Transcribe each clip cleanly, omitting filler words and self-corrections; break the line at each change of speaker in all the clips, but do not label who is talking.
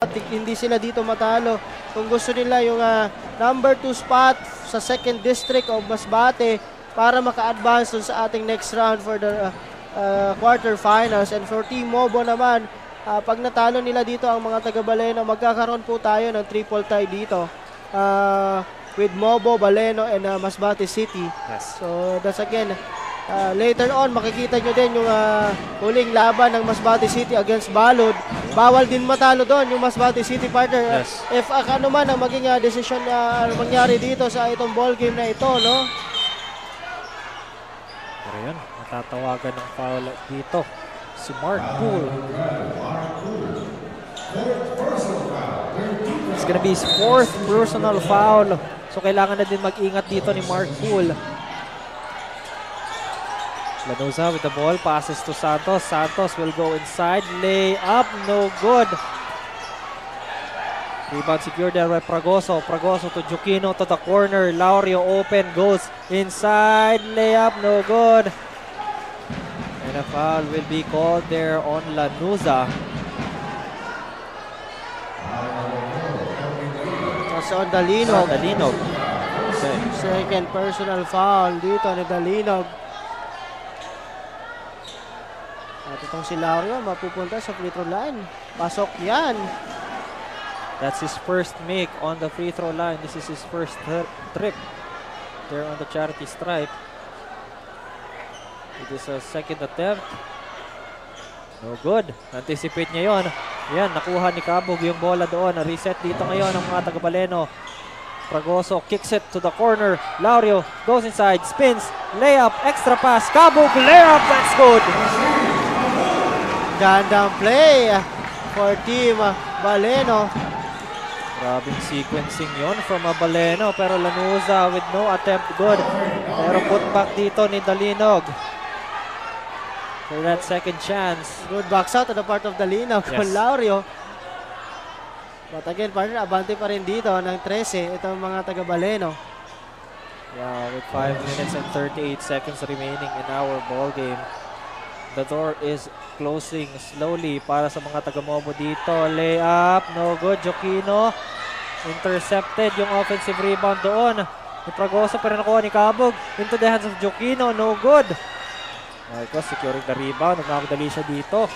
Hindi sila dito matalo. Kung gusto nila yung number 2 spot sa 2nd District of Masbate para maka-advance dun sa ating next round for the quarterfinals. And for Team Mobo naman, pag natalo nila dito ang mga taga Baleno, magkakaroon po tayo ng triple tie dito with Mobo, Baleno, and Masbate City.
Yes.
So that's again, later on makikita nyo din yung huling laban ng Masbate City against Balud. Bawal din matalo doon yung Masbate City, partner.
Yes.
If ano man ang maging desisyon na mangyari dito sa itong ball game na ito, no?
Pero yun, matatawagan ng foul dito si Mark Poole. It's gonna be his 4th personal foul. So kailangan na din mag-ingat dito ni Mark Poole. Lanuza with the ball, passes to Santos. Santos will go inside, lay up, no good. Rebound secured there by Fragoso. Fragoso to Juquino to the corner. Laurio open, goes inside, lay up, no good. And a foul will be called there on Lanuza.
So on Dalinog.
Dalinog. Okay.
Second personal foul dito ni Dalinog. At itong si Laurio mapupunta sa free throw line. Pasok yan.
That's his first make on the free throw line. This is his first trip there on the charity stripe. It is a second attempt. No good. Anticipate niya yon. Yan, nakuha ni Cabog yung bola doon. Reset dito ngayon ng mga taga-Baleno. Fragoso kicks it to the corner. Laurio goes inside, spins, layup, extra pass. Cabog, layup, that's good.
Gandang play for Team Baleno.
Grabing sequencing yon from Baleno, pero Lanuza with no attempt, good. Pero putback dito ni Dalinog for that second chance.
Good box out to the part of Dalinog
Yes.
from Laurio. But again, partner, abante pa rin dito ng 13 itong mga taga Baleno.
Yeah, with 5 minutes and 38 seconds remaining in our ball game. The door is closing slowly para sa mga taga-Mobo dito. Layup, no good. Joquino intercepted yung offensive rebound doon. Ni Fragoso pero nakuha ni Cabog. Into the hands of Joquino, no good. Marcos securing the rebound. Nagmamadali siya dito.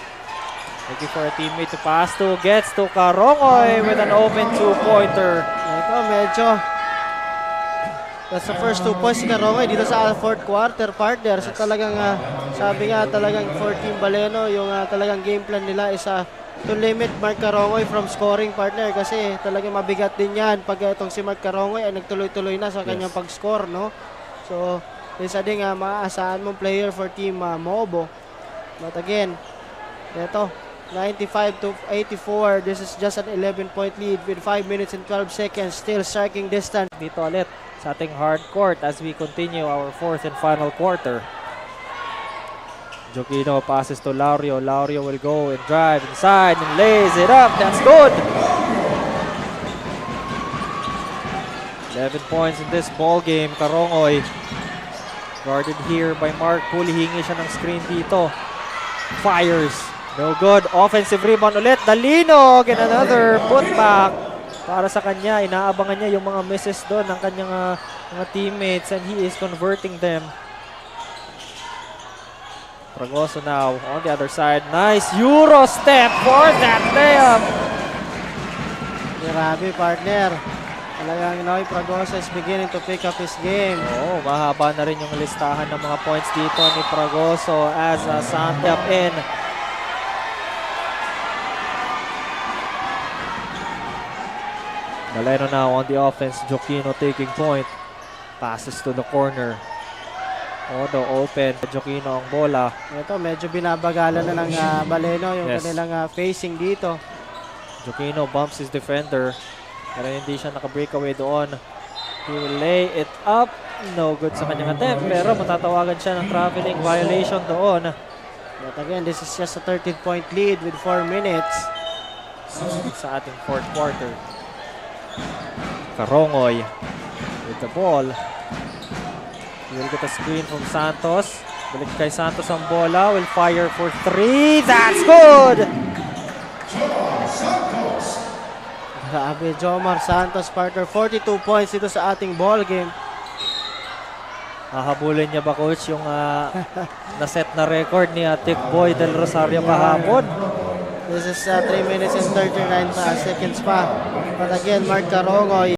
Looking for a teammate to pass to. Gets to Carongoy with an open two-pointer.
Ito, medyo that's the first 2 points si Carongoy dito sa 4th quarter, partner. So talagang sabi nga talagang for Team Baleno yung talagang game plan nila is to limit Mark Carongoy from scoring, partner, kasi talagang mabigat din yan pag itong si Mark Carongoy ay nagtuloy-tuloy na sa kanyang pag-score, no? So isa din maaasahan mong player for Team Mobo. But again, ito 95-84. This is just an 11-point lead with 5 minutes and 12 seconds. Still striking distance.
Dito ulit sa ating hard court as we continue our 4th and final quarter. Joquino passes to Laurio. Laurio will go and drive inside and lays it up. That's good. 11 points in this ball game. Carongoy guarded here by Mark Poole. Hingi siya ng screen dito. Fires. No good. Offensive rebound ulit. Dalinog and another putback. Para sa kanya, inaabangan niya yung mga misses doon ng kanyang mga teammates and he is converting them. Fragoso now on the other side. Nice Euro step for that layup.
Grabe, partner. Talagang Noy Fragoso is beginning to pick up his game.
Oh, mahaba na rin yung listahan ng mga points dito ni Fragoso as Santep in. Baleno now on the offense. Joquino taking point. Passes to the corner. Odo open. Joquino ang bola.
Ito, medyo binabagalan na ng Baleno yung kanilang facing dito.
Joquino bumps his defender. Pero hindi siya naka-breakaway doon. He will lay it up. No good sa kanyang attempt. Pero matatawagan siya ng traveling violation doon.
But again, this is just a 13-point lead with 4 minutes.
Sa ating 4th quarter. Carongoy with the ball. He will get a screen from Santos. Balik kay Santos ang bola. Will fire for 3. That's good!
Grabe, Jomar Santos, partner. 42 points dito sa ating ball game.
Hahabulin niya ba, coach, yung naset na record ni Tick Boy Del Rosario kahapon?
This is 3 minutes and 39 seconds pa. But again, Mark Carongoy